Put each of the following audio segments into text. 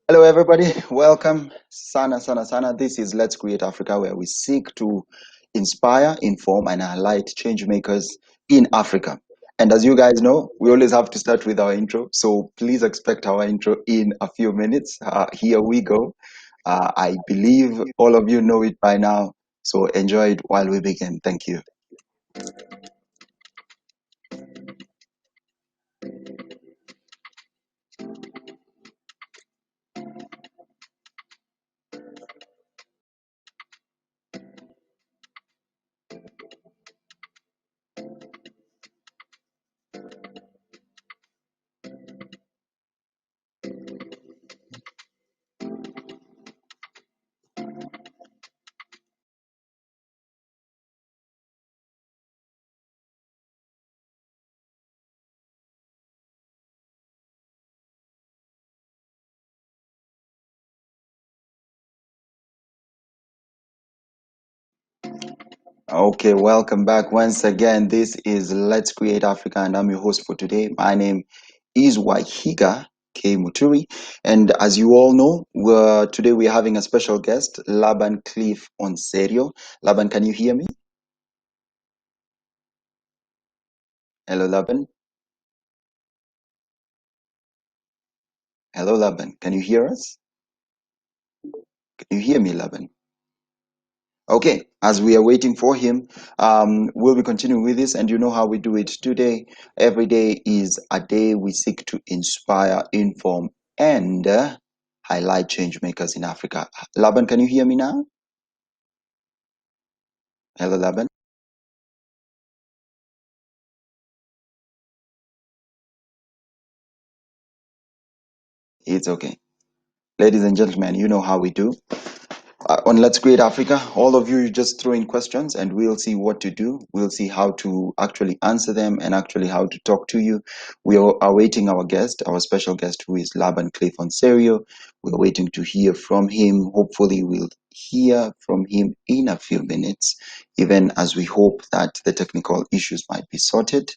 Hello, everybody. Welcome. Sana. This is Let's Create Africa, where we seek to inspire, inform, and highlight change makers in Africa. And as you guys know, we always have to start with our intro. So please expect our intro in a few minutes. Here we go. I believe all of you know it by now. So enjoy it while we begin. Thank you. Okay, welcome back once again. This is Let's Create Africa, and I'm your host for today. My name is Waihiga K.Muturi, and as you all know, today we're having a special guest, Laban-Cliff Onserio. Laban, can you hear me? Hello, Laban. Hello, Laban. Can you hear us? Can you hear me, Laban? Okay, as we are waiting for him, we'll be continuing with this, and you know how we do it today. Every day is a day we seek to inspire, inform, and highlight change makers in Africa. Laban, can you hear me now? Hello, Laban. It's okay. Ladies and gentlemen, you know how we do. On Let's Create Africa, all of you just throw in questions and we'll see what to do. We'll see how to actually answer them and actually how to talk to you. We are awaiting our guest, our special guest, who is Laban-Cliff Onserio. We're waiting to hear from him. Hopefully, we'll hear from him in a few minutes, even as we hope that the technical issues might be sorted.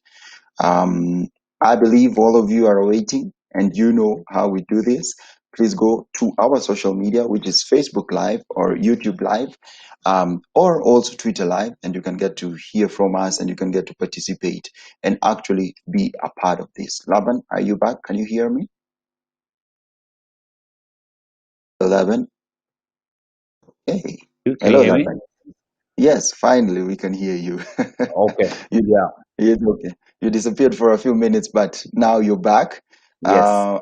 Um, I believe all of you are waiting and you know how we do this. Please go to our social media, which is Facebook Live or YouTube Live, or also Twitter Live, and you can get to hear from us and you can get to participate and actually be a part of this. Laban, are you back? Can you hear me? Laban? Hey. You can you Hello, hear me? Laban. Yes, finally we can hear you. Okay. you Yeah. It's okay. You disappeared for a few minutes, but now you're back. Yes.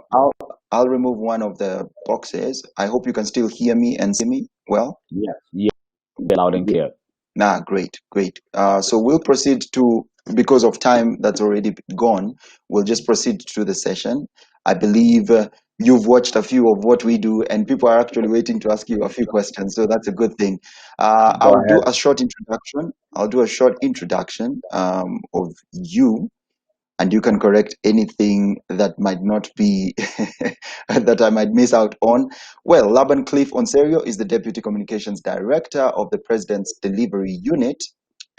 I'll remove one of the boxes. I hope you can still hear me and see me well. Yeah. Yeah. Loud and Ye- clear. Nah, great. So we'll proceed to, because of time that's already gone, we'll just proceed to the session. I believe you've watched a few of what we do, and people are actually waiting to ask you a few questions, so that's a good thing. Go I'll do ahead. a short introduction. I'll do a short introduction of you, and you can correct anything that might not be that I might miss out on. Well, Laban-Cliff Onserio is the Deputy Communications Director of the President's Delivery Unit,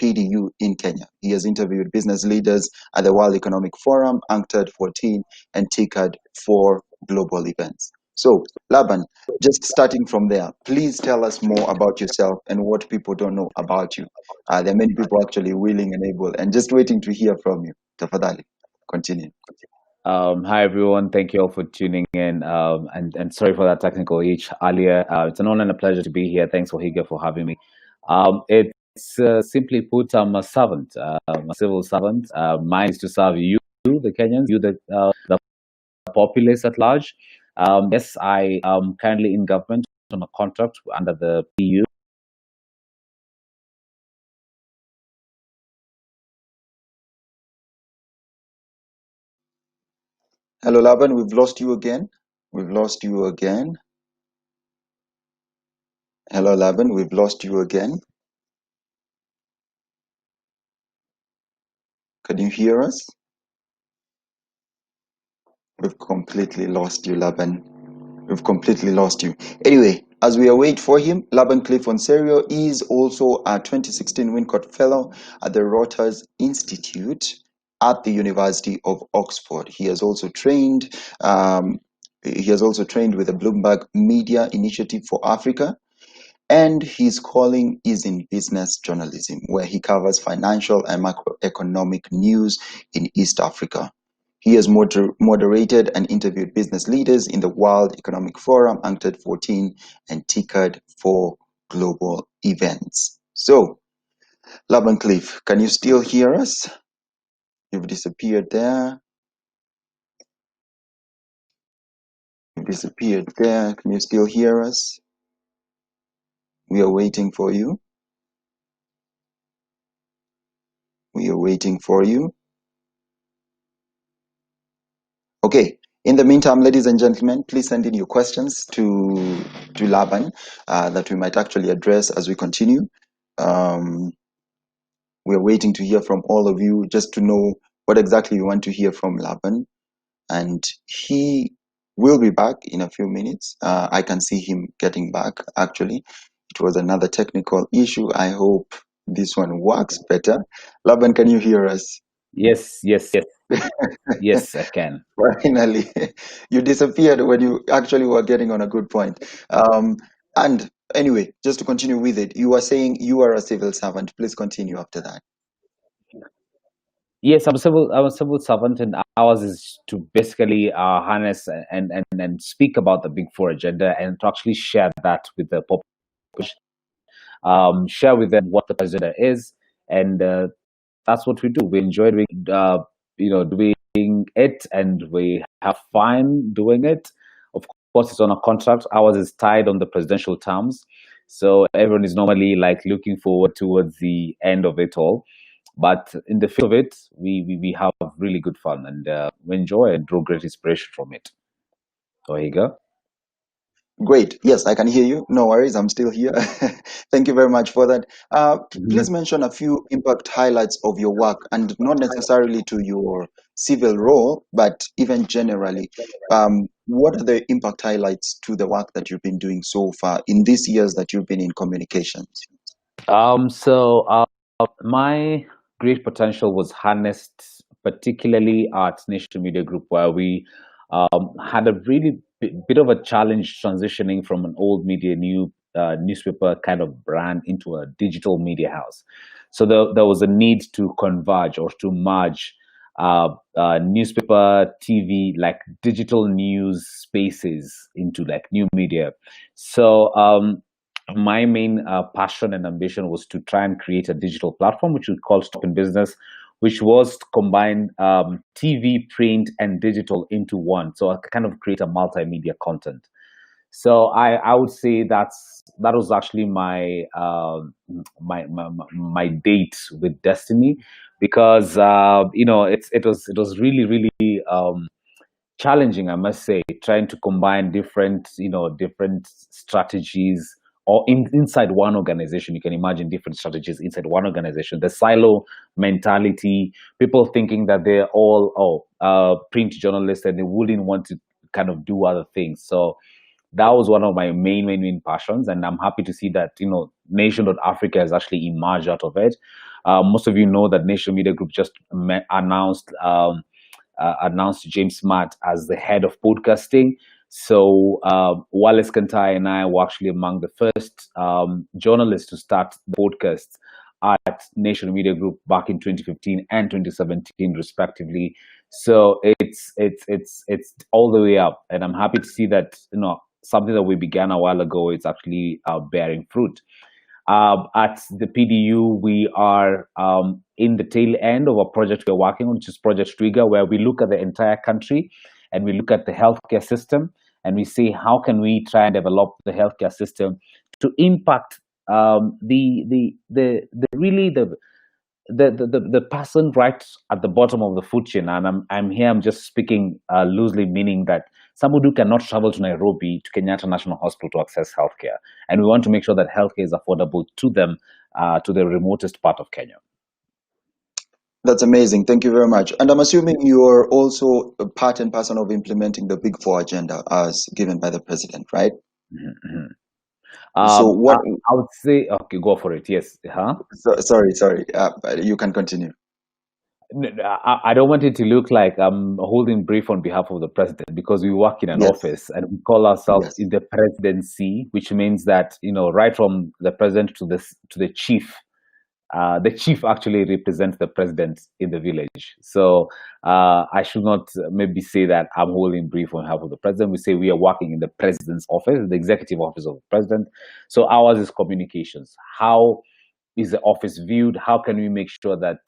PDU, in Kenya. He has interviewed business leaders at the World Economic Forum, UNCTAD 14, and TICAD IV Global Events. So, Laban, just starting from there, please tell us more about yourself and what people don't know about you. There are many people actually willing and able and just waiting to hear from you. Tafadhali, continue. Hi everyone. Thank you all for tuning in. And sorry for that technical hitch earlier. It's an honor and a pleasure to be here. Thanks, Wahiga, for having me. It's simply put, I'm a servant, a civil servant. Mine is to serve you, the Kenyans, the populace at large. Yes, I am currently in government on a contract under the PU. Hello, Laban. We've lost you again. We've lost you again. Hello, Laban. We've lost you again. Can you hear us? We've completely lost you, Laban. We've completely lost you. Anyway, as we await for him, Laban-Cliff Onserio is also a 2016 Wincott Fellow at the Reuters Institute at the University of Oxford. He has also trained He has also trained with the Bloomberg Media Initiative for Africa, and his calling is in business journalism, where he covers financial and macroeconomic news in East Africa. He has moderated and interviewed business leaders in the World Economic Forum, UNCTAD 14, and TICAD IV Global Events. So, Laban-Cliff, can you still hear us? You've disappeared there. You've disappeared there. Can you still hear us? We are waiting for you. We are waiting for you. Okay. In the meantime, ladies and gentlemen, please send in your questions to Laban that we might actually address as we continue. We're waiting to hear from all of you just to know what exactly you want to hear from Laban. And he will be back in a few minutes. I can see him getting back, actually. It was another technical issue. I hope this one works better. Laban, can you hear us? Yes, yes, yes, yes, I can. Finally, you disappeared when you actually were getting on a good point. And anyway, just to continue with it, you were saying you are a civil servant. Please continue after that. Yes, I'm a civil servant, and ours is to basically harness and speak about the Big Four agenda and to actually share that with the population, share with them what the agenda is, and that's what we do. We enjoy doing, doing it, and we have fun doing it. Of course, it's on a contract. Ours is tied on the presidential terms, so everyone is normally like looking forward towards the end of it all. But in the field of it, we have really good fun, and we enjoy and draw great inspiration from it. So here you go. Great. Yes, I can hear you. No worries. I'm still here. Thank you very much for that. Please mention a few impact highlights of your work, and not necessarily to your civil role, but even generally. What are the impact highlights to the work that you've been doing so far in these years that you've been in communications? My great potential was harnessed particularly at Nation Media Group, where we had a really bit of a challenge transitioning from an old media newspaper kind of brand into a digital media house. So there was a need to converge or to merge newspaper, TV, like digital news spaces into like new media. So my main passion and ambition was to try and create a digital platform, which we call Stop in Business, which was to combine TV, print, and digital into one. So I kind of create a multimedia content. So I would say that was actually my date with destiny, because it was really challenging, I must say, trying to combine different strategies or inside one organization. You can imagine different strategies inside one organization. The silo mentality, people thinking that they're all print journalists and they wouldn't want to kind of do other things. So that was one of my main passions, and I'm happy to see that Nation.Africa has actually emerged out of it. Most of you know that Nation Media Group just announced James Matt as the head of podcasting. So Wallace Kantai and I were actually among the first journalists to start the podcast at Nation Media Group back in 2015 and 2017, respectively. So it's all the way up, and I'm happy to see that something that we began a while ago is actually bearing fruit. At the PDU, we are in the tail end of a project we're working on, which is Project Trigger, where we look at the entire country and we look at the healthcare system and we see how can we try and develop the healthcare system to impact the person right at the bottom of the food chain. And I'm just speaking loosely, meaning that someone who cannot travel to Nairobi to Kenyatta National Hospital to access healthcare, and we want to make sure that healthcare is affordable to them, to the remotest part of Kenya. That's amazing. Thank you very much. And I'm assuming you're also a part and parcel of implementing the Big Four agenda as given by the president, right? Mm-hmm. So what? I would say, okay, go for it. Yes. Huh? Sorry. You can continue. I don't want it to look like I'm holding brief on behalf of the president, because we work in an Yes, office and we call ourselves yes. in the presidency, which means that, right from the president to the chief. The chief actually represents the president in the village. So I should not maybe say that I'm holding brief on behalf of the president. We say we are working in the president's office, the executive office of the president. So ours is communications. How is the office viewed? How can we make sure that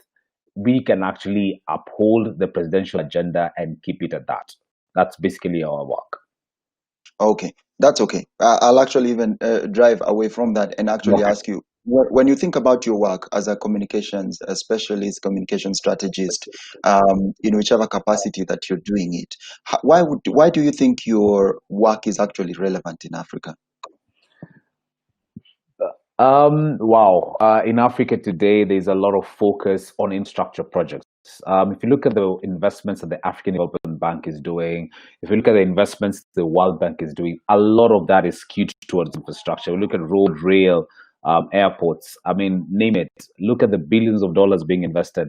we can actually uphold the presidential agenda and keep it at that? That's basically our work. Okay, that's okay. I'll actually even drive away from that and actually Okay. ask you, when you think about your work as a communications a specialist, communication strategist, in whichever capacity that you're doing it, why do you think your work is actually relevant in Africa? Wow. In Africa today, there's a lot of focus on infrastructure projects. If you look at the investments that the African Development Bank is doing, if you look at the investments the World Bank is doing, a lot of that is skewed towards infrastructure. We look at road, rail, airports. I mean, name it. Look at the billions of dollars being invested.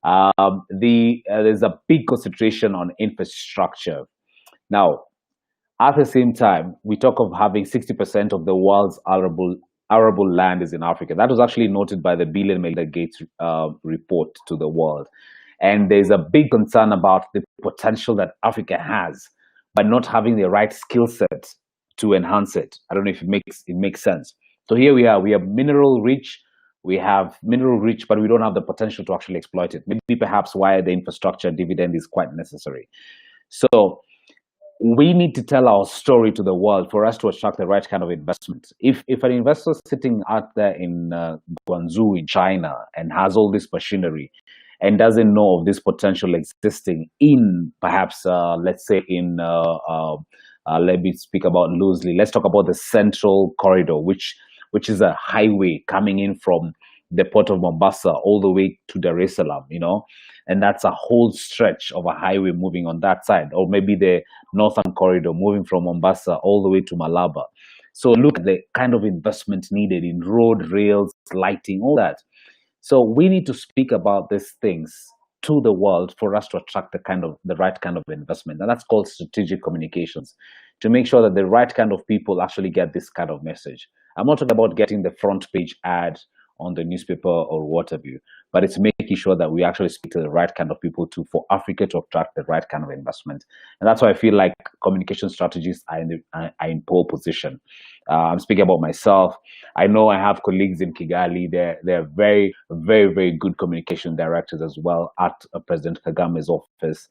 There's a big concentration on infrastructure. Now, at the same time, we talk of having 60% of the world's arable land is in Africa. That was actually noted by the Bill and Melinda Gates report to the world. And there's a big concern about the potential that Africa has by not having the right skill set to enhance it. I don't know if it makes sense. So here we are. We are mineral rich. We have mineral rich, but we don't have the potential to actually exploit it. Maybe perhaps why the infrastructure dividend is quite necessary. So we need to tell our story to the world for us to attract the right kind of investment. If an investor sitting out there in Guangzhou in China and has all this machinery and doesn't know of this potential existing in perhaps let's say in let me speak about loosely. Let's talk about the Central Corridor, which is a highway coming in from the port of Mombasa all the way to Dar es Salaam, and that's a whole stretch of a highway moving on that side, or maybe the Northern Corridor moving from Mombasa all the way to Malaba. So look at the kind of investment needed in road, rails, lighting, all that. So we need to speak about these things to the world for us to attract the right kind of investment. And that's called strategic communications, to make sure that the right kind of people actually get this kind of message. I'm not talking about getting the front page ad on the newspaper or what have you, but it's making sure that we actually speak to the right kind of people for Africa to attract the right kind of investment. And that's why I feel like communication strategies are in pole position. I'm speaking about myself. I know I have colleagues in Kigali. They're very, very, very good communication directors as well at President Kagame's office.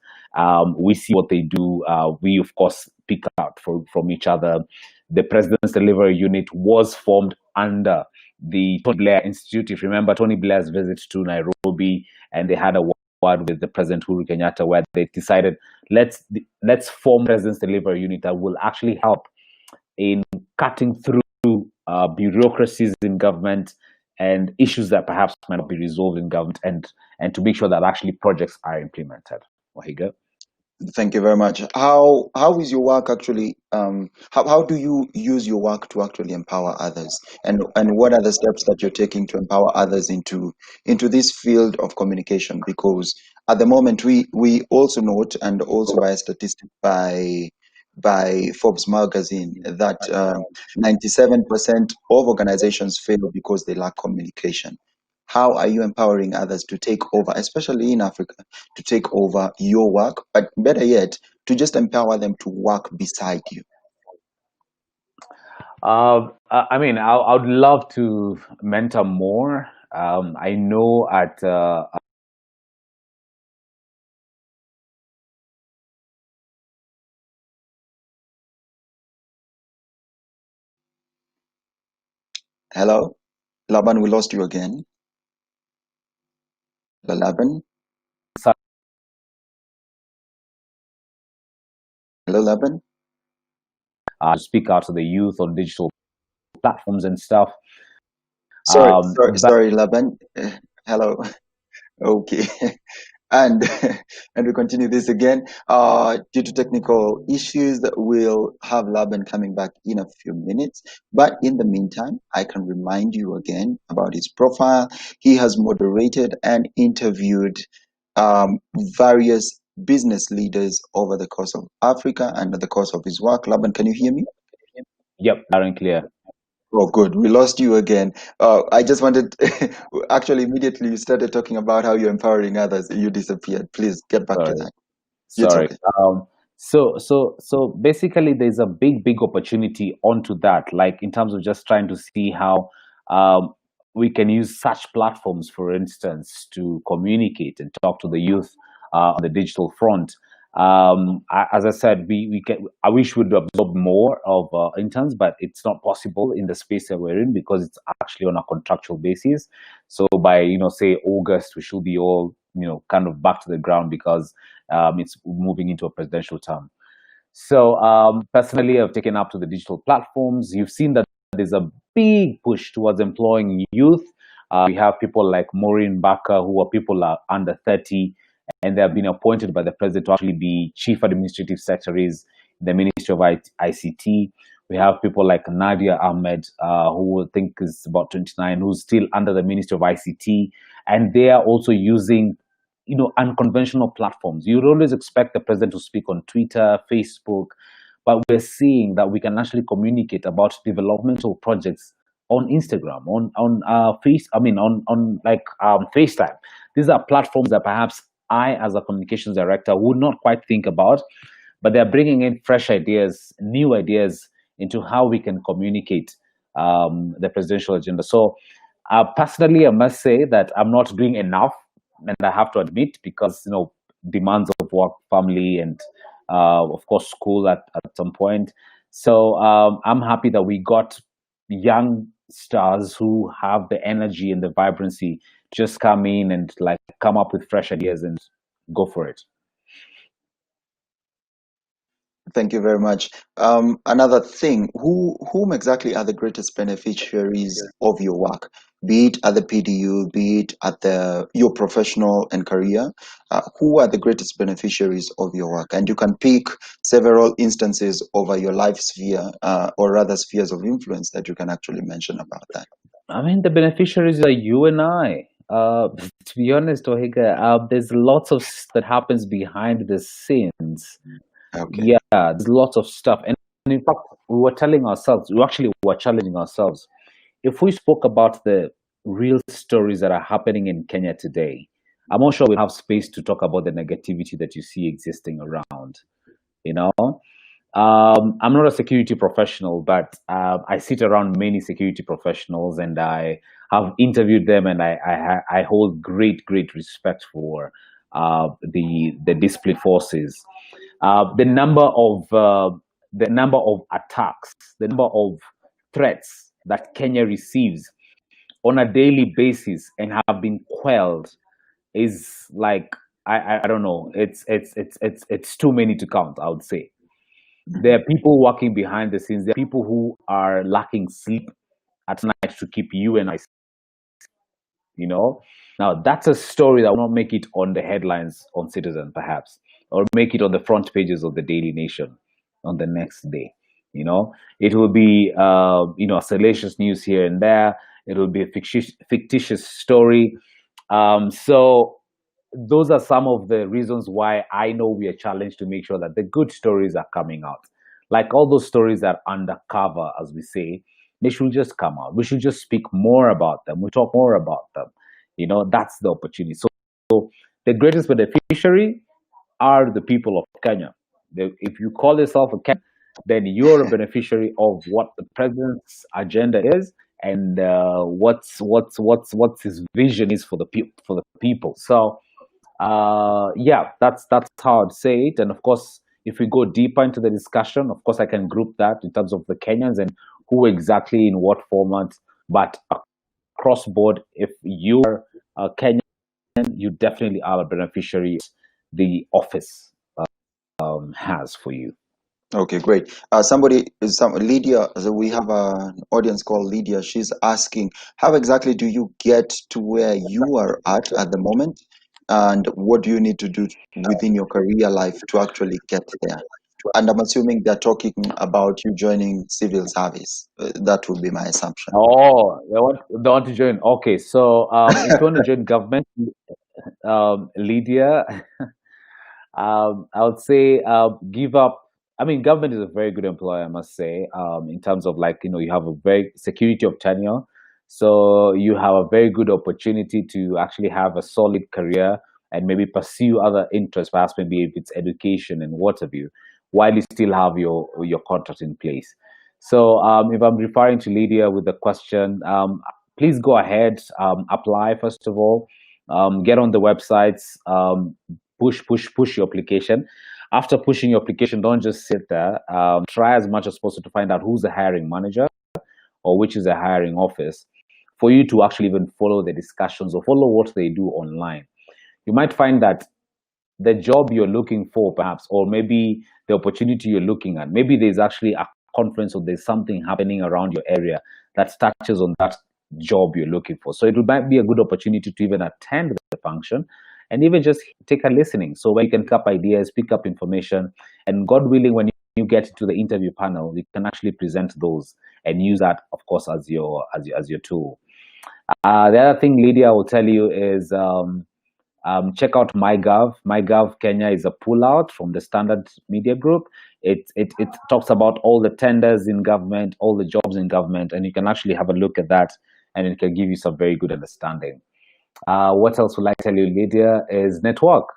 We see what they do. We, of course, pick out from each other. The President's Delivery Unit was formed under the Tony Blair Institute. If you remember Tony Blair's visit to Nairobi, and they had a word with the President Uhuru Kenyatta, where they decided let's form President's Delivery Unit that will actually help in cutting through bureaucracies in government and issues that perhaps might not be resolved in government, and to make sure that actually projects are implemented. Wahiga. Thank you very much. How is your work actually? How do you use your work to actually empower others? And what are the steps that you're taking to empower others into this field of communication? Because at the moment we also note, and also by a statistic by Forbes magazine, that 97% of organizations fail because they lack communication. How are you empowering others to take over, especially in Africa, to take over your work, but better yet, to just empower them to work beside you? I mean, I would love to mentor more. I know at Hello, Laban, we lost you again. Laban, hello, Laban. speak out to the youth on digital platforms and stuff. But Sorry, Laban. Hello. Okay. And and we continue this again. Due to technical issues, we'll have Laban coming back in a few minutes. But in the meantime, I can remind you again about his profile. He has moderated and interviewed um, various business leaders over the course of Africa and the course of his work. Laban, can you hear me? Yep, loud and clear. Oh, good. We lost you again. I just wanted, actually, immediately you started talking about how you're empowering others. You disappeared. Please get back to Sorry. that. It's Sorry. okay. So basically, there's a big opportunity onto that, like in terms of just trying to see how um, we can use such platforms, for instance, to communicate and talk to the youth on the digital front. As I said, we can. I wish we'd absorb more of interns, but it's not possible in the space that we're in because it's actually on a contractual basis. So by say August, we should be all kind of back to the ground because it's moving into a presidential term. So personally, I've taken up to the digital platforms. You've seen that there's a big push towards employing youth. We have people like Maureen Barker, who are people under 30, and they have been appointed by the president to actually be chief administrative secretaries in the Ministry of ICT. We have people like Nadia Ahmed, who I think is about 29, who's still under the Ministry of ICT, and they are also using unconventional platforms. You'd always expect the president to speak on Twitter, Facebook, but we're seeing that we can actually communicate about developmental projects on Instagram, on FaceTime. These are platforms that perhaps I, as a communications director, would not quite think about, but they're bringing in fresh ideas, new ideas into how we can communicate the presidential agenda. So, personally, I must say that I'm not doing enough, and I have to admit, because demands of work, family, and of course school at some point. So I'm happy that we got young stars who have the energy and the vibrancy just come in and like come up with fresh ideas and go for it. Thank you very much. Another thing, whom exactly are the greatest beneficiaries of your work? Be it at the PDU, be it at your professional and career, who are the greatest beneficiaries of your work? And you can pick several instances over your life sphere, or rather spheres of influence that you can actually mention about that. I mean, the beneficiaries are you and I. To be honest, Waihiga, there's lots of that happens behind the scenes. Okay. Yeah, there's lots of stuff. And in fact, we were telling ourselves, we actually were challenging ourselves. If we spoke about the real stories that are happening in Kenya today, I'm not sure we'll have space to talk about the negativity that you see existing around. You know, I'm not a security professional, but I sit around many security professionals, and I have interviewed them, and I hold great respect for the disciplined forces. The number of attacks, the number of threats that Kenya receives on a daily basis and have been quelled is like I don't know. It's too many to count, I would say. There Mhm. are people working behind the scenes. There are people who are lacking sleep at night to keep you and I, Now, that's a story that will not make it on the headlines on Citizen, perhaps, or make it on the front pages of the Daily Nation on the next day. It will be, salacious news here and there. It will be a fictitious story. So those are some of the reasons why I know we are challenged to make sure that the good stories are coming out. Like all those stories that are undercover, as we say, they should just come out. We should just speak more about them. We talk more about them. That's the opportunity. So the greatest beneficiary are the people of Kenya. If you call yourself a Kenyan, then you're a beneficiary of what the president's agenda is and what's his vision is for the people. So yeah, that's how I'd say it. And of course, if we go deeper into the discussion, of course, I can group that in terms of the Kenyans and who exactly in what format. But across board, if you're a Kenyan, you definitely are a beneficiary. The office has for you. Okay, great. Lydia, so we have an audience called Lydia. She's asking, how exactly do you get to where you are at the moment? And what do you need to do within your career life to actually get there? And I'm assuming they're talking about you joining civil service. That would be my assumption. Oh, they want to join. Okay, so if you want to join government, Lydia, I would say give up. I mean, government is a very good employer, I must say, in terms of like, you have a very security of tenure. So you have a very good opportunity to actually have a solid career and maybe pursue other interests, perhaps maybe if it's education and what have you, while you still have your contract in place. So if I'm referring to Lydia with the question, please go ahead, apply first of all, get on the websites, push your application. After pushing your application, don't just sit there. Try as much as possible to find out who's the hiring manager or which is the hiring office for you to actually even follow the discussions or follow what they do online. You might find that the job you're looking for, perhaps, or maybe the opportunity you're looking at, maybe there's actually a conference or there's something happening around your area that touches on that job you're looking for. So it might be a good opportunity to even attend the function and even just take a listening. So where you can pick up ideas, pick up information, and God willing, when you get to the interview panel, you can actually present those and use that, of course, as your tool. The other thing, Lydia, will tell you is check out MyGov. MyGov Kenya is a pullout from the Standard Media Group. It talks about all the tenders in government, all the jobs in government, and you can actually have a look at that, and it can give you some very good understanding. What else would I tell you, Lydia? Is network.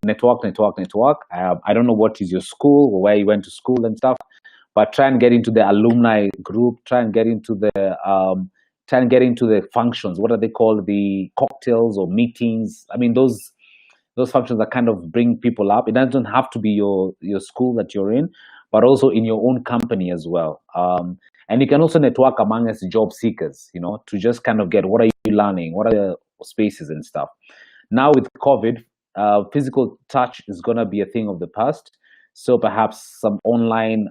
Network. I don't know what is your school or where you went to school and stuff, but try and get into the alumni group. Try and get into the functions. What are they called? The cocktails or meetings. I mean, those functions that kind of bring people up. It doesn't have to be your school that you're in, but also in your own company as well. And you can also network among us job seekers, to just kind of get what are you learning, what are the spaces and stuff. Now with COVID, physical touch is going to be a thing of the past. So perhaps some online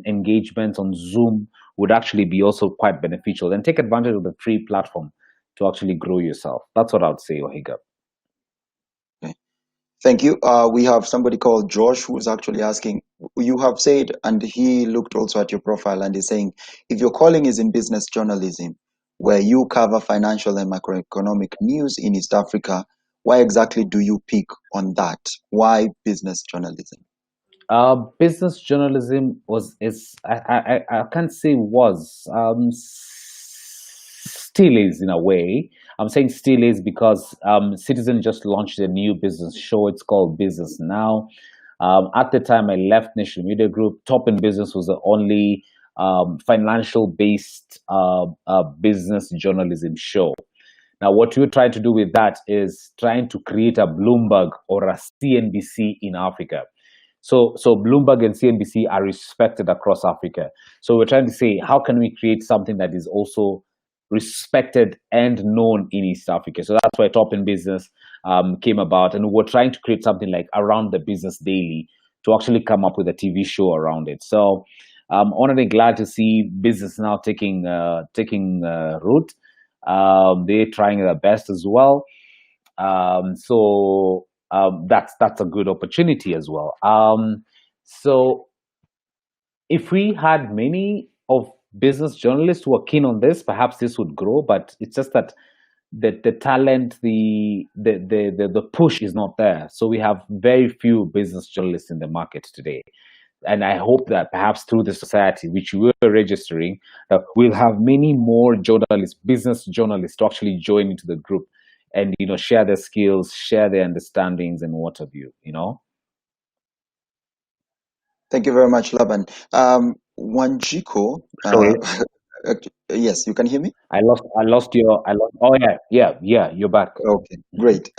engagements on Zoom would actually be also quite beneficial. And take advantage of the free platform to actually grow yourself. That's what I would say, Waihiga. Okay. Thank you. We have somebody called Josh who's actually asking, you have said, and he looked also at your profile and is saying, if your calling is in business journalism, where you cover financial and macroeconomic news in East Africa, why exactly do you pick on that? Why business journalism? Business journalism I can't say was, still is in a way. I'm saying still is because Citizen just launched a new business show. It's called Business Now. At the time I left National Media Group, Top in Business was the only financial based business journalism show. Now, what we're trying to do with that is trying to create a Bloomberg or a CNBC in Africa. So Bloomberg and CNBC are respected across Africa. So we're trying to say, how can we create something that is also respected and known in East Africa? So that's why Top in Business came about, and we're trying to create something like Around the Business Daily to actually come up with a TV show around it. So I'm honestly glad to see business now taking root. They're trying their best as well. That's a good opportunity as well. So if we had many of business journalists who are keen on this, perhaps this would grow. But it's just that the talent, the push is not there. So we have very few business journalists in the market today. And I hope that perhaps through the society, which we're registering, we'll have many more journalists, business journalists, to actually join into the group and share their skills, share their understandings, and what have you. Thank you very much, Laban. Wanjiko, Sorry, yes, you can hear me? Oh yeah, you're back. Okay, Mhm. great.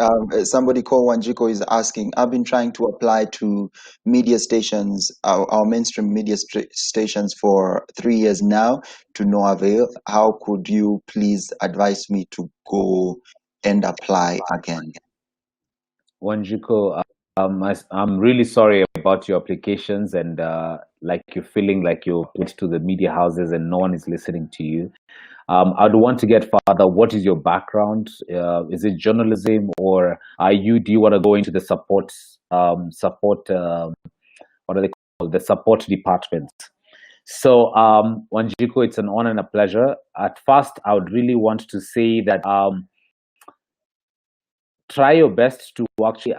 Somebody called Wanjiko is asking, I've been trying to apply to media stations, our mainstream media stations for 3 years now to no avail. How could you please advise me to go and apply again? Wanjiko, I'm really sorry about your applications and like you're feeling like you're put to the media houses and no one is listening to you. I'd want to get further. What is your background? Is it journalism, or do you want to go into the support? What are they called? The support department. So, Wanjiko, it's an honor and a pleasure. At first, I would really want to say that try your best to actually,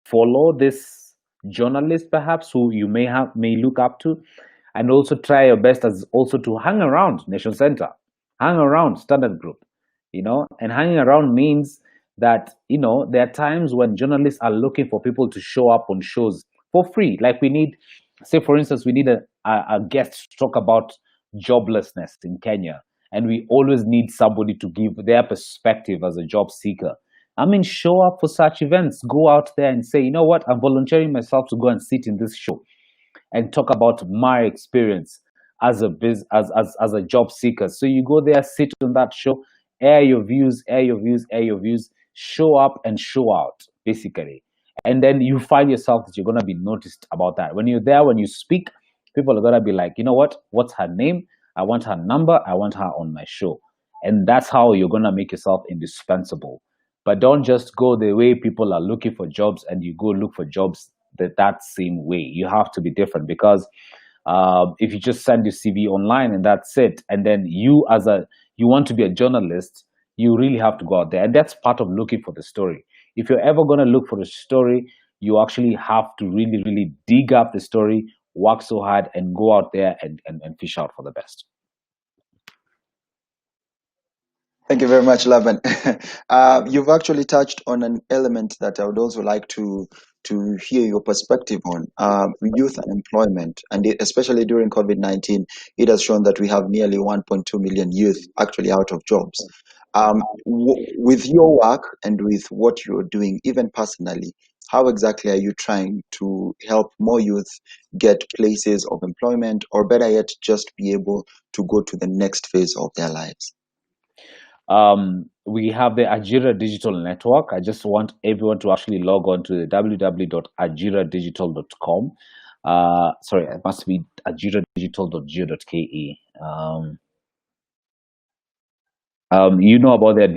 follow this journalist perhaps who you may look up to, and also try your best as also to hang around Nation Center, hang around Standard Group, and hanging around means that, there are times when journalists are looking for people to show up on shows for free. Like we need, say for instance, we need a guest to talk about joblessness in Kenya, and we always need somebody to give their perspective as a job seeker. I mean, show up for such events. Go out there and say, you know what, I'm volunteering myself to go and sit in this show and talk about my experience as a job seeker. So you go there, sit on that show, air your views, air your views, air your views, show up and show out, basically. And then you find yourself that you're gonna be noticed about that. When you're there, when you speak, people are gonna be like, you know what? What's her name? I want her number. I want her on my show. And that's how you're gonna make yourself indispensable. But don't just go the way people are looking for jobs and you go look for jobs that same way. You have to be different, because if you just send your CV online and that's it, and then you want to be a journalist, you really have to go out there, and that's part of looking for the story. If you're ever going to look for a story, you actually have to really, really dig up the story, work so hard, and go out there and fish out for the best. Thank you very much, Laban. You've actually touched on an element that I would also like to hear your perspective on, youth unemployment, and especially during COVID-19, it has shown that we have nearly 1.2 million youth actually out of jobs. With your work and with what you're doing, even personally, how exactly are you trying to help more youth get places of employment, or better yet, just be able to go to the next phase of their lives? We have the Ajira Digital Network. I just want everyone to actually log on to the www.ajiradigital.com. Sorry, it must be ajiradigital.go.ke. You know about the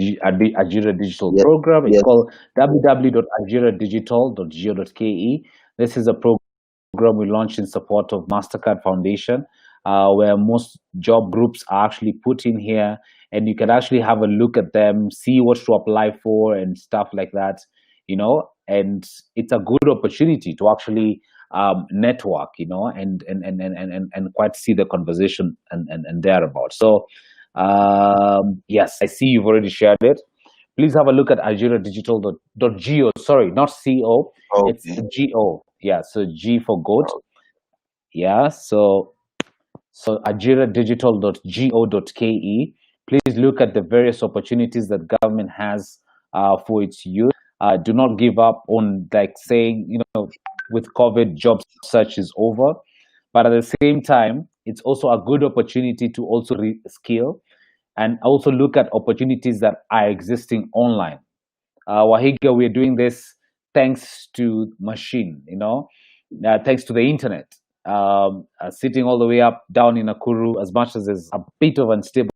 Ajira Digital program. It's called www.ajiradigital.go.ke. This is a program we launched in support of MasterCard Foundation, where most job groups are actually put in here, and you can actually have a look at them, see what to apply for and stuff like that, and it's a good opportunity to actually network, and quite see the conversation and thereabout. So yes, I see you've already shared it. Please have a look at ajiradigital.go. Sorry, not co. Okay. It's go. Yeah, so G for goat. Yeah, so ajiradigital.go.ke. Please look at the various opportunities that government has for its youth. Do not give up on, like, saying, with COVID, job search is over. But at the same time, it's also a good opportunity to also reskill and also look at opportunities that are existing online. Waihiga, we're doing this thanks to machine, thanks to the internet. Sitting all the way up down in Nakuru, as much as there's a bit of unstable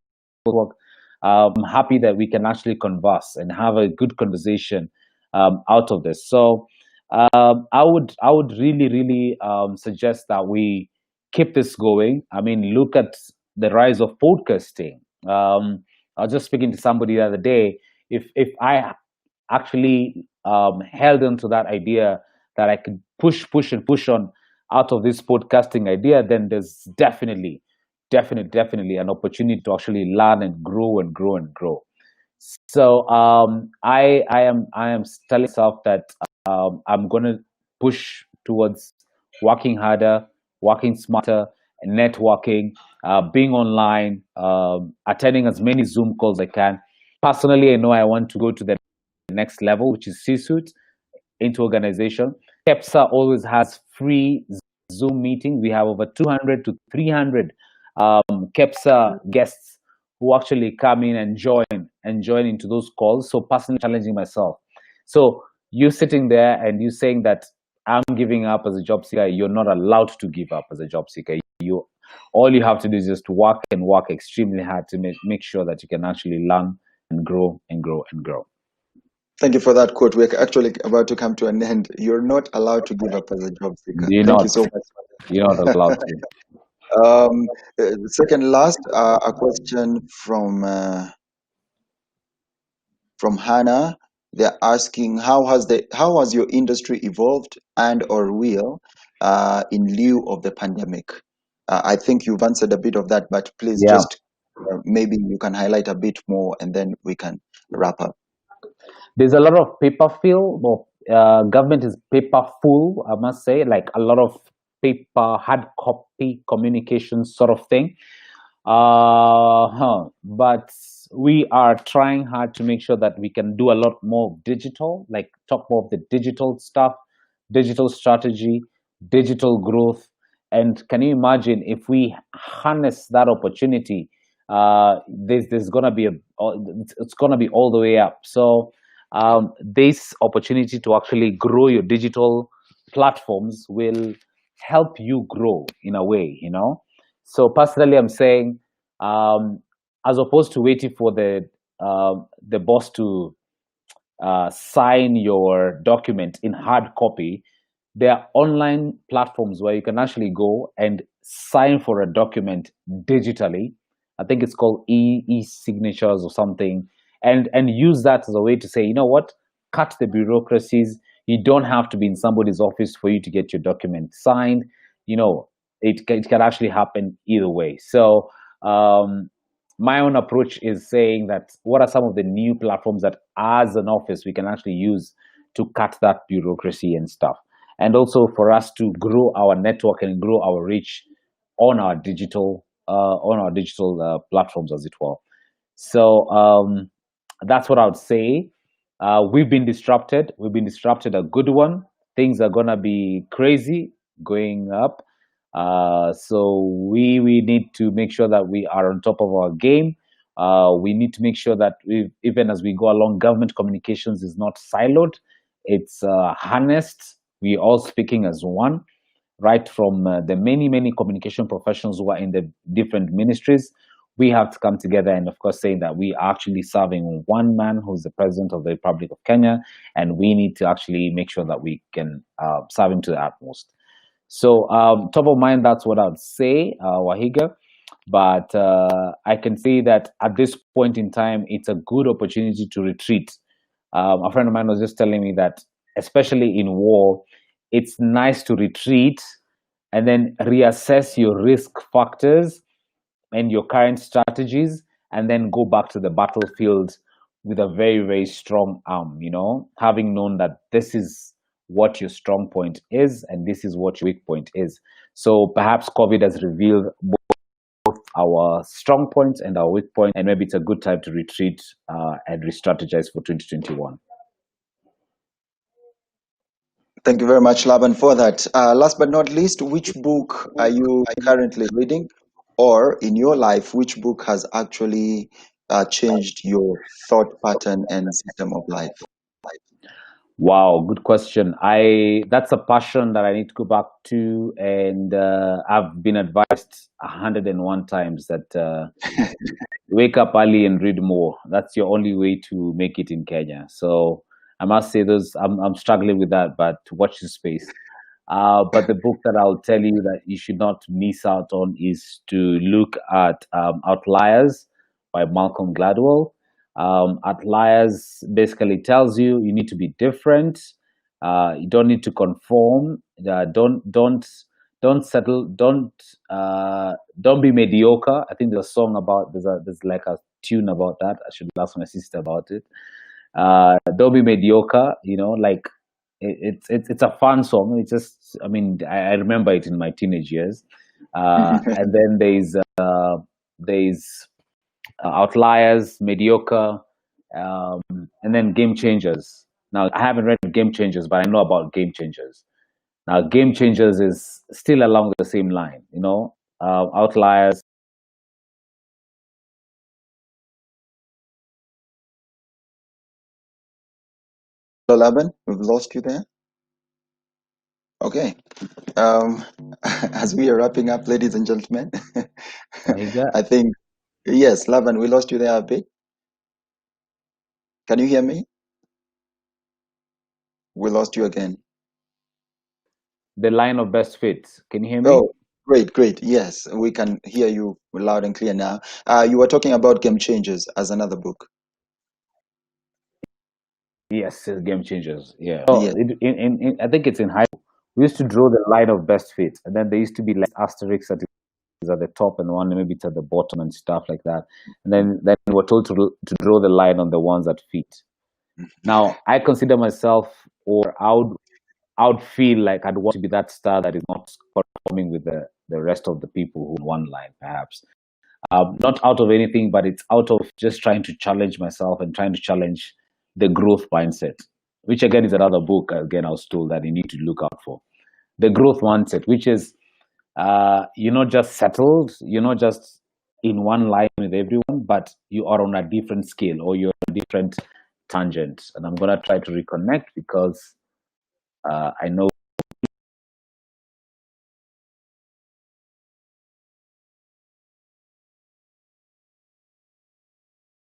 work, I'm happy that we can actually converse and have a good conversation out of this. So I would really, really suggest that we keep this going. I mean, look at the rise of podcasting. I was just speaking to somebody the other day. If I actually held on to that idea that I could push and push on out of this podcasting idea, then there's definitely an opportunity to actually learn and grow and grow and grow. So I am telling myself that I'm going to push towards working harder, working smarter, networking, being online, attending as many Zoom calls as I can. Personally, I know I want to go to the next level, which is C-suite into organization. KEPSA always has free Zoom meetings. We have over 200 to 300 KEPSA guests who actually come in and join into those calls. So personally challenging myself. So you sitting there and you saying that I'm giving up as a job seeker, you're not allowed to give up as a job seeker. All you have to do is just work and work extremely hard to make sure that you can actually learn and grow and grow and grow. Thank you for that quote. We're actually about to come to an end. You're not allowed to give up as a job seeker. Thank you so much. You're not allowed to. Second last, a question from from Hannah. They're asking how has your industry evolved and or will in lieu of the pandemic? I think you've answered a bit of that, but please Yeah. just maybe you can highlight a bit more, and then we can wrap up. There's a lot of paper fill. Well, government is paper full, I must say, like a lot of paper, hard copy communication sort of thing. But we are trying hard to make sure that we can do a lot more digital, like talk more of the digital stuff, digital strategy, digital growth. And can you imagine if we harness that opportunity? There's gonna be it's gonna be all the way up. So this opportunity to actually grow your digital platforms will help you grow in a way, you know. So personally, I'm saying, as opposed to waiting for the boss to sign your document in hard copy, there are online platforms where you can actually go and sign for a document digitally. I think it's called e-signatures or something, and use that as a way to say, you know what, cut the bureaucracies. You don't have to be in somebody's office for you to get your document signed. You know, it can actually happen either way. So my own approach is saying that what are some of the new platforms that as an office we can actually use to cut that bureaucracy and stuff, and also for us to grow our network and grow our reach on our digital platforms as it were. So that's what I would say. We've been disrupted. We've been disrupted, a good one. Things are gonna be crazy going up. So we need to make sure that we are on top of our game. We need to make sure that even as we go along, government communications is not siloed. It's harnessed. We all speaking as one, right from the many communication professionals who are in the different ministries. We have to come together and, of course, saying that we are actually serving one man who's the president of the Republic of Kenya, and we need to actually make sure that we can serve him to the utmost. So, top of mind, that's what I'd say, Waihiga. But I can say that at this point in time, it's a good opportunity to retreat. A friend of mine was just telling me that, especially in war, it's nice to retreat and then reassess your risk factors and your current strategies, and then go back to the battlefield with a very strong arm, you know, having known that this is what your strong point is and this is what your weak point is. So perhaps COVID has revealed both our strong points and our weak points, and maybe it's a good time to retreat and re-strategize for 2021. Thank you very much, Laban, for that. Last but not least, which book are you currently reading, or in your life, which book has actually changed your thought pattern and system of life? Wow, good question. I That's a passion that I need to go back to, and I've been advised 101 times that wake up early and read more. That's your only way to make it in Kenya. So I must say, those I'm struggling with that, but watch the space. But the book that I'll tell you that you should not miss out on is to look at Outliers by Malcolm Gladwell. Outliers basically tells you need to be different. You don't need to conform. Don't settle. Don't be mediocre. I think there's a song about there's like a tune about that. I should ask my sister about it. Don't be mediocre. You know, like it's a fun song. It's just, I mean, I remember it in my teenage years. And then there's Outliers, Mediocre, and then Game Changers. Now, I haven't read Game Changers, but I know about Game Changers. Now, Game Changers is still along the same line, you know. Outliers. Hello, Laban, we've lost you there. Okay. Um, as we are wrapping up, ladies and gentlemen, Waihiga. I think, yes, Laban, we lost you there a bit. Can you hear me? We lost you again. The line of best fit. Can you hear me? Oh, great. Yes, we can hear you loud and clear now. You were talking about Game Changers as another book. Yes, it's game changers. Yeah. So Yeah. I think it's in high school. We used to draw the line of best fit, and then there used to be like asterisks at the top and one maybe it's at the bottom and stuff like that. And then we're told to draw the line on the ones that fit. Now I consider myself, or I would feel like I'd want to be that star that is not conforming with the rest of the people who one line perhaps. Not out of anything, but it's out of just trying to challenge myself and trying to challenge the growth mindset, which again is another book. Again, I was told that you need to look out for the growth mindset, which is you're not just settled, you're not just in one line with everyone, but you are on a different scale or you're on a different tangent. And I'm gonna try to reconnect because I know.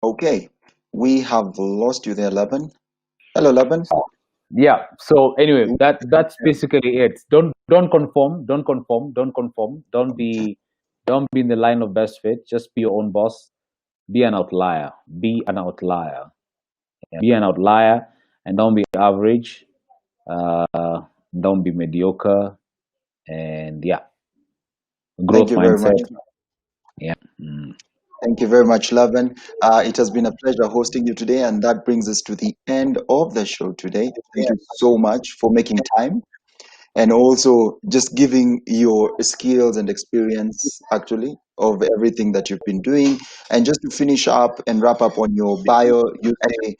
Okay. We have lost you there, Laban. Hello, Laban. Yeah. So anyway, that's basically it. Don't conform. Don't conform. Don't conform. Don't be in the line of best fit. Just be your own boss. Be an outlier. Be an outlier. Yeah. Be an outlier, and don't be average. Uh, don't be mediocre. And yeah, Thank growth you very mindset. much. Yeah. Mm. Thank you very much, Laban. It has been a pleasure hosting you today, and that brings us to the end of the show today. Thank you so much for making time and also just giving your skills and experience actually of everything that you've been doing. And just to finish up and wrap up on your bio, you say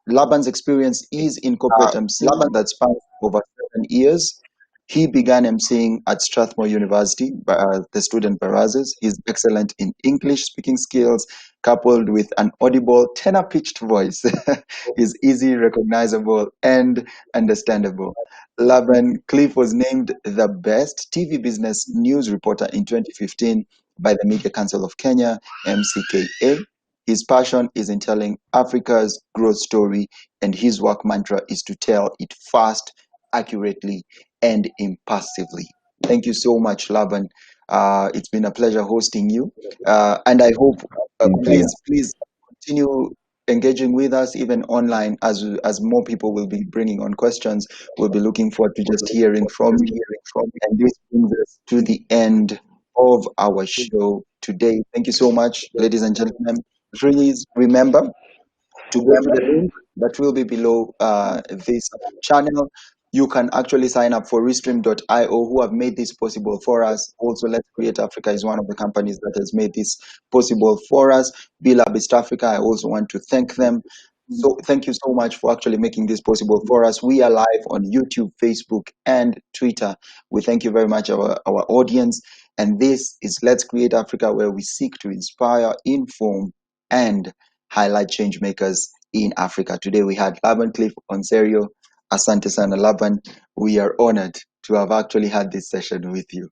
Laban's experience is in corporate MC that spans over 7 years. He began emceeing at Strathmore University, the student barazas. He's excellent in English speaking skills, coupled with an audible tenor-pitched voice. He's easy, recognizable, and understandable. Laban-Cliff was named the best TV business news reporter in 2015 by the Media Council of Kenya, MCKA. His passion is in telling Africa's growth story, and his work mantra is to tell it fast, accurately, and impassively. Thank you so much, Laban. It's been a pleasure hosting you, and I hope Yeah. please continue engaging with us even online as more people will be bringing on questions. We'll be looking forward to just hearing from you. And this brings us to the end of our show today. Thank you so much, ladies and gentlemen. Please remember to go to the link that will be below this channel. You can actually sign up for Restream.io, who have made this possible for us. Also, Let's Create Africa is one of the companies that has made this possible for us. Bilab East Africa, I also want to thank them. So thank you so much for actually making this possible for us. We are live on YouTube, Facebook, and Twitter. We thank you very much, our audience. And this is Let's Create Africa, where we seek to inspire, inform, and highlight change makers in Africa. Today we had Laban-Cliff Onserio. Asante sana Laban. We are honored to have actually had this session with you.